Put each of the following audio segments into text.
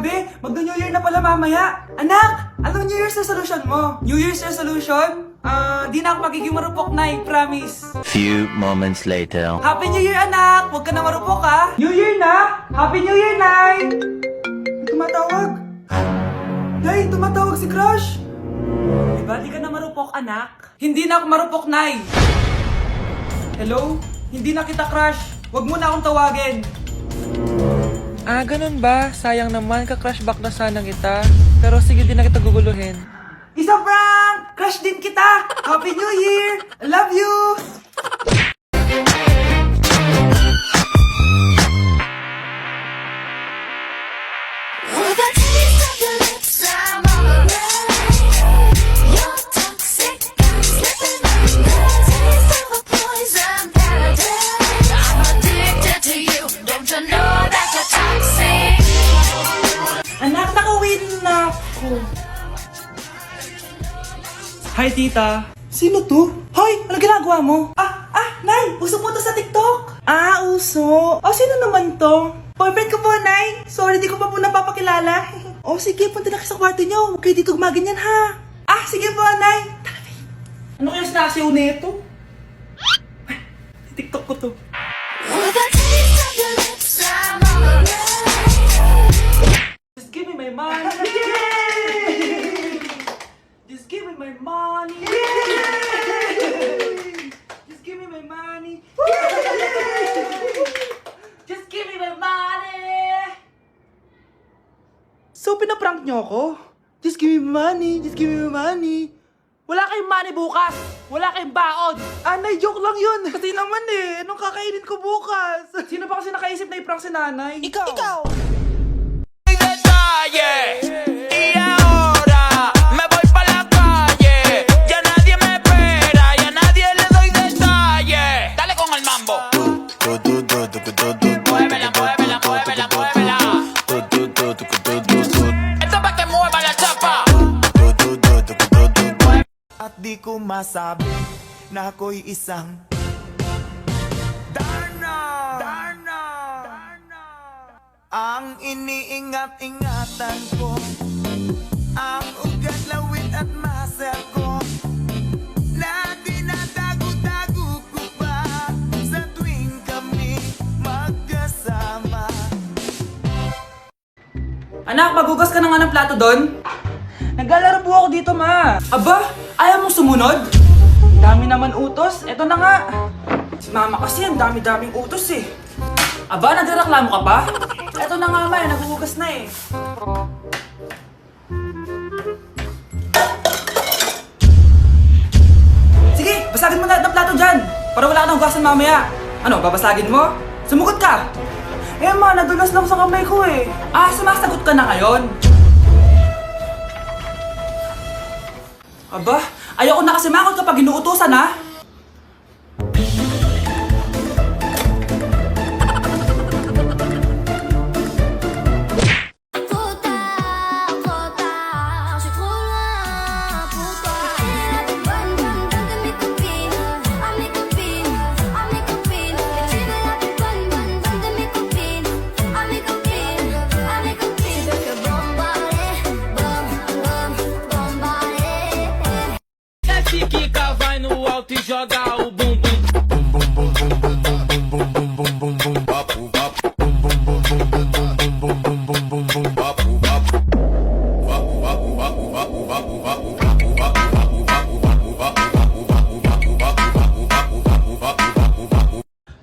grabe! Mag-New Year na pala mamaya! Anak! Anong New Year's resolution mo? New Year's resolution? Di na ako magiging marupok, Nay. Promise. Few moments later. Happy New Year, anak! Huwag ka na marupok, ha? New Year na! Happy New Year, Nay! Tumatawag. Nay, tumatawag si Crush. Diba, di ka na marupok, anak? Hindi na ako marupok, Nay. Hello? Hindi na kita crush. Huwag mo na akong tawagin. Ganun ba? Sayang naman, ka-crush back na sana kita. Pero sige, di na kita guguluhin. Isa prank! Crush din kita! Happy New Year! I love you! With a taste of your lips, I'm alright. You're toxic, I'm slipping under. Taste of a poison paradise. I'm addicted to you. Don't you know that you're toxic? Anak, nakawin na ako. Hi, tita. Sino to? Hoy, ano ginagawa mo? Nay, uso po to sa TikTok. Uso. Sino naman to? Boyfriend ko po, Nay. Sorry, di ko pa po napapakilala. Sige, punta na kayo sa kwarto niyo. Huwag kayo dito gumaganyan, ha? Sige po, Nay. Tara, Nay. Ano kaya sinasiyaw nito? TikTok ko to. With a taste of your lips, I'm alright. Just give me my money. Yay! Just give me my money. Yay! Just give me my money. Just give me my money. So, pinaprank nyo ako? Just give me money. Just give me my money. Wala kayong money bukas. Wala kayong baon. Nay, joke lang yun. Kasi naman anong kakainin ko bukas? Sino ba kasi nakaisip na i-prank si nanay? Ikaw! Y ahora me voy pa la calle. Ya nadie me espera, ya nadie le doy detalle. Dale con el mambo. Muévela, muévela, muévela, muévela. Esto es pa' que mueva la chapa. At di ko masabi na ako'y isang Darna! Ang iniingat-ingatan ko, ang ugat, lawit at muscle ko, na dinadago-dago ko pa sa tuwing kami magkasama. Anak, magugas ka na nga ng plato doon. Naglalaro po ako dito, ma. Aba, ayaw mong sumunod? Dami naman utos. Eto na nga. Si mama kasi, ang dami-daming utos eh. Aba, nagreklamo ka pa? Eto na nga, ma. Nagugugas na eh. Sige, basagin mo lahat ng plato dyan. Para wala ka nang hugasan mamaya. Ano, babasagin mo? Sumukot ka. Ma, nadulas lang sa kamay ko eh. Sumasagot ka na ngayon. Aba, ayoko na kasi makot kapag inuutosan, ha? Puta, puta, si Kula, puta. Ban, ban, ban de mi copina, a mi copina, a mi copina. Ban, ban, ban de mi copina, a mi copina, a mi copina. Que bombare, bom, bom, bombare. Desce, quica, vai no alto e joga o bumbum.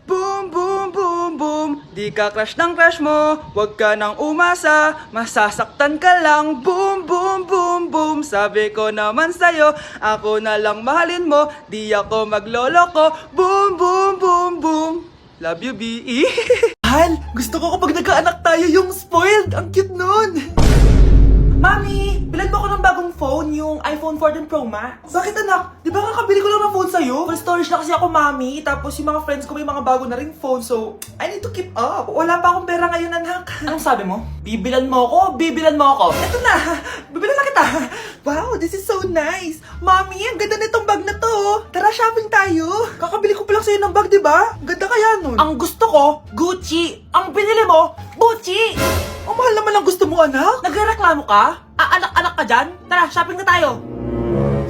Boom, boom, boom, boom. Di ka crush ng crush mo. Huwag ka nang umasa. Masasaktan ka lang. Boom, boom, boom, boom. Sabi ko naman sa'yo, ako na lang mahalin mo. Di ako magloloko. Boom, boom, boom, boom. Love you, B.E. Mahal, gusto ko kapag nagkaanak tayo yung spoiled. Ang cute nun. Mami, bilan mo ako ng bagong phone, yung iPhone 14 Pro Max. Bakit anak? Di ba kakabili ko lang ng phone sa'yo? Full storage na kasi ako, mami. Tapos yung mga friends ko may mga bago na ring phone, so I need to keep up. Wala pa akong pera ngayon, anak. Anong sabi mo? Bibilan mo ako? Bibilan mo ako? Eto na, bibilan na kita. Wow, this is so nice. Mami, ang ganda nitong bag na to. Tara, shopping tayo. Kakabili ko pa lang sa'yo ng bag, di ba? Ganda kaya nun? Ang gusto ko, Gucci. Ang binili mo, Gucci. Ang mahal naman ang gusto mo, anak. Nagreklamo ka? Anak-anak ka dyan? Tara, shopping na tayo.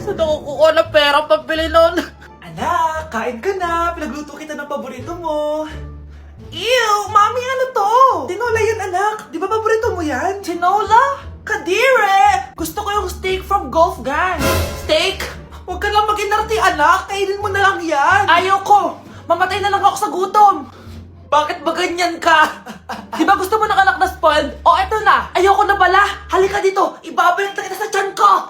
Saan ako kukuha ng pera pambili nun? Anak, kain ka na. Pinagluto kita ng paborito mo. Ew! Mami, ano to? Tinola yun, anak. Di ba paborito mo yan? Tinola? Kadire! Gusto ko yung steak from Golf Gang. Steak? Huwag ka lang mag-inarti, anak. Kainin mo na lang yan. Ayoko. Mamatay na lang ako sa gutom. Bakit ba ganyan ka? Di ba gusto mo ng anak na spoiled? O eto na. Ayoko na pala. Halika dito. Ibabalik na kita sa tiyan ko.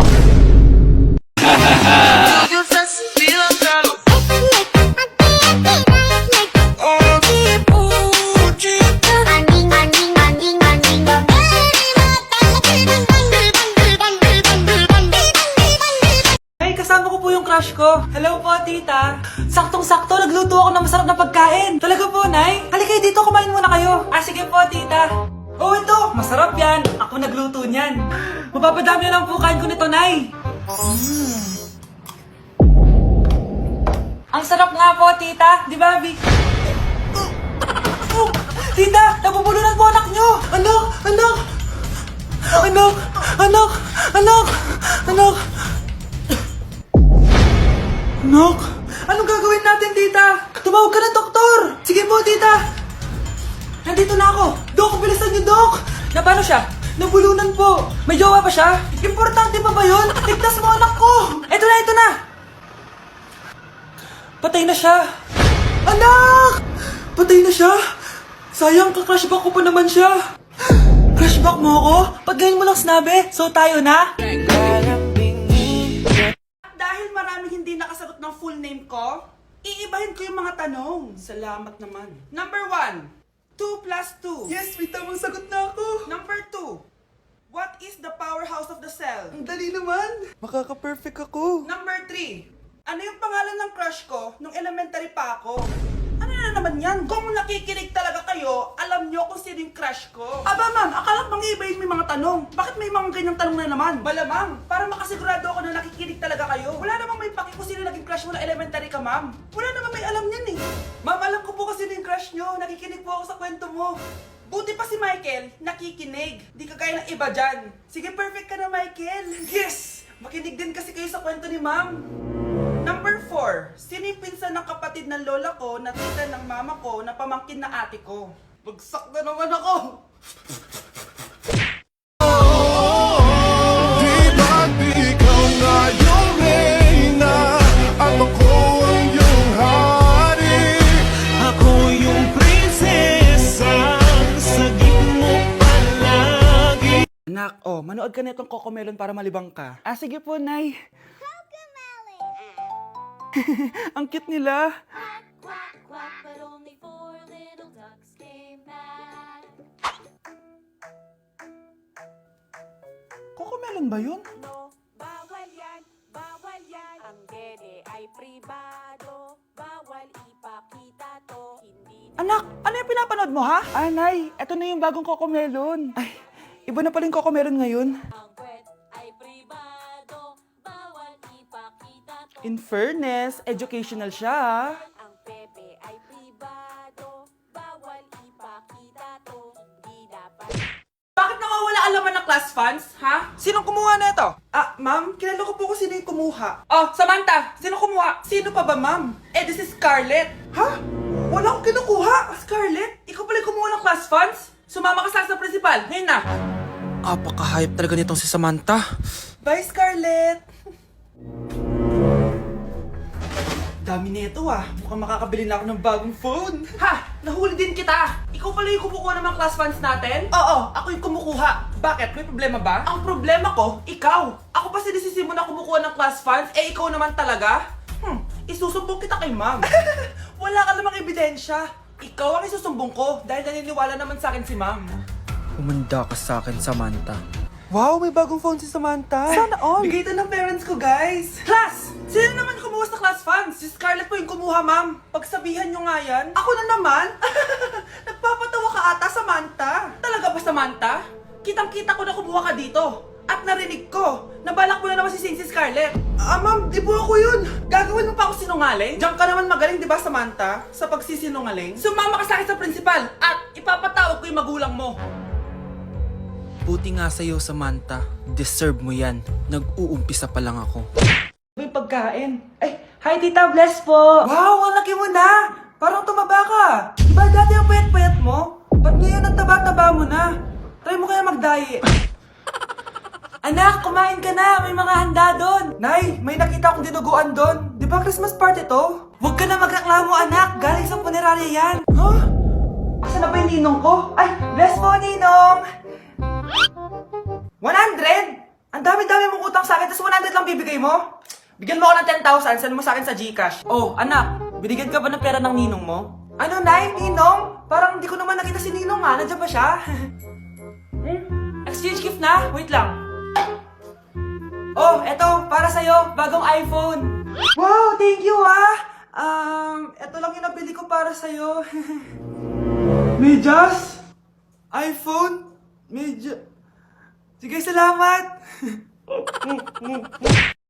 Ay, kasama ko po yung crush ko. Hello po, tita. Saktong-sakto, nagluto ako ng masarap na pagkain. Talaga po, Nay? Halika dito, kumain muna kayo. Ah, sige po, tita. Oh, ito, masarap yan. Ako nagluto niyan. Mapapadami na lang po kain ko nito, Nay. Ang sarap nga po, tita. Di ba, Vic? Tita, nabubulunan po anak nyo. Anak, anak. Anak, anak, anak, anak. Anak, anong gagawin natin, tita? Tumawag ka ng doktor. Sige po, tita. Nandito na ako. Dok, bilisan niyo, Dok. Na paano siya? Nabulunan po. May jowa pa siya? Importante pa ba yun? Ligtas mo anak ko. Ito na, ito na. Patay na siya. Anak! Patay na siya. Sayang, ka-crushback ko pa naman siya. Crushback mo ako? Pag ganyan mo lang sinabi, so tayo na? Dahil maraming hindi nakasagot ng full name ko, iibahin ko yung mga tanong. Salamat naman. Number 1, 2 plus 2. Yes, may tamang sagot na ako. Number 2, what is the powerhouse of the cell? Ang dali naman. Makaka-perfect ako. Number 3, ano yung pangalan ng crush ko nung elementary pa ako? Ano na naman yan? Kung nakikinig talaga kayo, alam nyo kung sino yung crush ko. Aba ma'am, akala ko mang-iibahin may mga tanong. Bakit may mga ganyang tanong na naman? Malamang, para makasigurado ako na nakikinig talaga kayo. Wala namang may paki kung sino naging crush mo na elementary ka, ma'am. Wala namang may alam yan eh. Ma'am, alam ko po kasi sino yung crush nyo. Nakikinig po ako sa kwento mo. Buti pa si Michael, nakikinig. Di kagaya ng iba dyan. Sige, perfect ka na, Michael. Yes! Makinig din kasi kayo sa kwento ni ma'am. Number 4, sino yung pinsan ng kapatid ng lola ko na tita ng mama ko na pamangkin na ate ko? Bagsak na naman ako! Di ba't ikaw nga yung reyna at ako ang iyong hari? Ako yung prinsesa, sagip mo palagi. Anak, oh, manood ka na itong Cocomelon para malibang ka. Ah, sige po, Nay. Ang cute nila. Quack, quack, but only 4 little ducks came back. Cocomelon ba yun? No, bawal yan, bawal yan. Ang dede ay pribado, bawal ipakita to. Hindi Anak, ano yung pinapanood mo, ha? Ah, Nay, eto na yung bagong Cocomelon. Ay, iba na pala yung Cocomelon ngayon. ang kwet ay pribado, bawal ipakita to. In fairness, educational siya, ha? Ang pepe ay pribado, bawal ipakita to. Hindi dapat. Bakit nakawala ang laman ng class funds, ha? Sinong kumuha na ito? Ah, ma'am, kilala ko po kung sino yung kumuha. Oh, Samantha, sino kumuha? Sino pa ba, ma'am? Eh, this is Scarlett. Ha? Wala akong kinukuha. Scarlett, ikaw pala yung kumuha ng class funds? Sumama ka sa principal, ngayon na. Apaka-hype talaga nitong si Samantha. Bye, Scarlett. Dami nito ah. Mukhang makakabili na ako ng bagong phone. Ha! Nahuli din kita! Ikaw pala yung kumukuha ng mga class funds natin? Oo, ako yung kumukuha. Bakit? May problema ba? Ang problema ko, ikaw. Ako pa sinisisi mo na kumukuha ng class funds, eh ikaw naman talaga? Isusumbong kita kay ma'am. Wala ka namang ebidensya. Ikaw ang isusumbong ko dahil naniniwala naman sa akin si ma'am. Umanda ka sa akin, Samantha. Wow, may bagong phone si Samantha. Sana all. Bigay ito ng parents ko, guys. Class! Sino naman kumuha sa class funds? Si Scarlett po yung kumuha, ma'am. Pagsabihan nyo nga yan. Ako na naman? Nagpapatawa ka ata, Samantha. Talaga ba, Samantha? Kitang-kita ko na kumuha ka dito. At narinig ko, nabalak mo na naman si Scarlett. Ah, ma'am, di po ako yun. Gagawin mo pa ako sinungaling? Diyan ka naman magaling, di ba, Samantha? Sa pagsisinungaling? Sumama ka sa akin sa principal at ipapatawag ko yung magulang mo. Buti nga sa'yo, Samantha. Deserve mo yan. Nag-uumpisa pa lang ako. May pagkain. Ay, hi Tita Bless po! Wow, ang laki mo na! Parang tumaba ka. Diba dati ang payat-payat mo? Ba't ngayon ang taba-taba mo na? Try mo kaya mag-diet. Anak, kumain ka na. May mga handa doon. Nay, may nakita akong dinuguan doon. Di ba Christmas party to? Huwag ka na magreklamo, anak. Galing sa punerarya yan. Huh? Asan na ba yung ninong ko? Ay, bless po, ninong! 100? Ang dami-dami mong utang sa akin, tapos 100 lang bibigay mo? Bigyan mo ako ng 10,000, send mo sa akin sa GCash. Oh, anak, binigyan ka ba ng pera ng ninong mo? Ano, Nay? Ninong? Parang hindi ko naman nakita si ninong ha. Nandiyan ba siya? Exchange gift na? Wait lang. Oh, eto, para sa'yo, bagong iPhone. Wow, thank you eto lang yung nabili ko para sa'yo. Medyas? iPhone? Sige, salamat.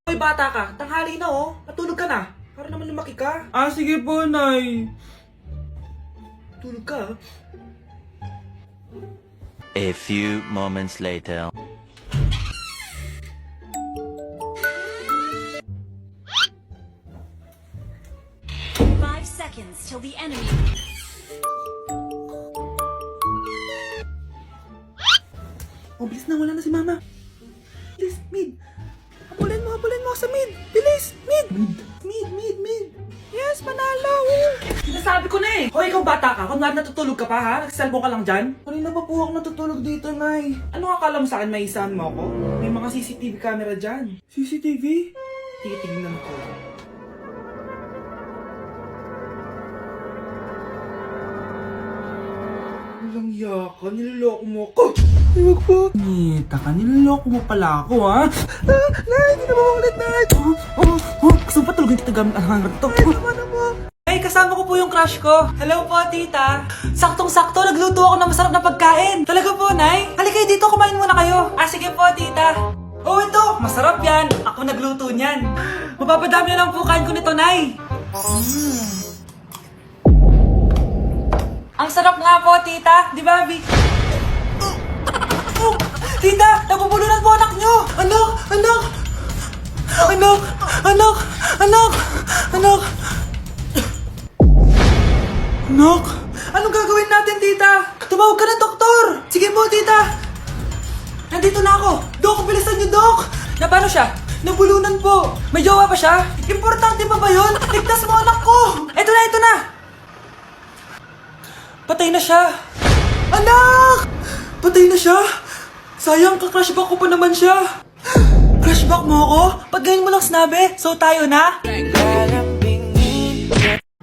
Hoy, bata ka, tanghali na oh. Matulog ka na. Para naman lumaki ka. Ah, sige po, Nay. Tulog ka. A few moments later. Seconds till the enemy. Oh, bilis na, wala na si Mama. Bilis, mid. Habulin mo sa mid. Bilis, mid. Mid. Yes, panalo. Sinasabi ko na eh. Hoy, ikaw bata ka. Kung natutulog ka pa ha? Nagsiselfon ka lang dyan? Kanina pa po ako natutulog dito, Nay. Ano akala mo sa akin, maisahan mo ako? May mga CCTV camera dyan. CCTV? Titignan ko. Walang yaka, niloloko mo ako. Huwag po. Nita ka, niloloko mo pala ako, ha? Nay, hindi na maulit, Nay. Gusto mo pa tulogin kita gamit ang hangat to? Ay, naman mo. Ay, kasama ko po yung crush ko. Hello po, tita. Saktong-sakto, nagluto ako ng masarap na pagkain. Talaga po, Nay. Halika dito, kumain muna kayo. Ah, sige po, tita. Oh, ito, masarap yan. Ako nagluto niyan. Mapapadami na lang po kain ko nito, Nay. Ang sarap nga po, tita. Di ba, Vic? Tita, nabubulunan po anak nyo! Anak! Anong gagawin natin, tita? Tumawag ka ng doktor! Sige po, tita! Nandito na ako! Dok, bilisan niyo, Dok! Na paano siya? Nabulunan po! May jowa pa siya? Importante pa ba yun? Ligtas mo anak ko! Ito na! Patay na siya! Anak! Patay na siya? Sayang, ka-crushback ko pa naman siya. Crushback mo ako? Pag ganyan mo lang sinabi, so tayo na?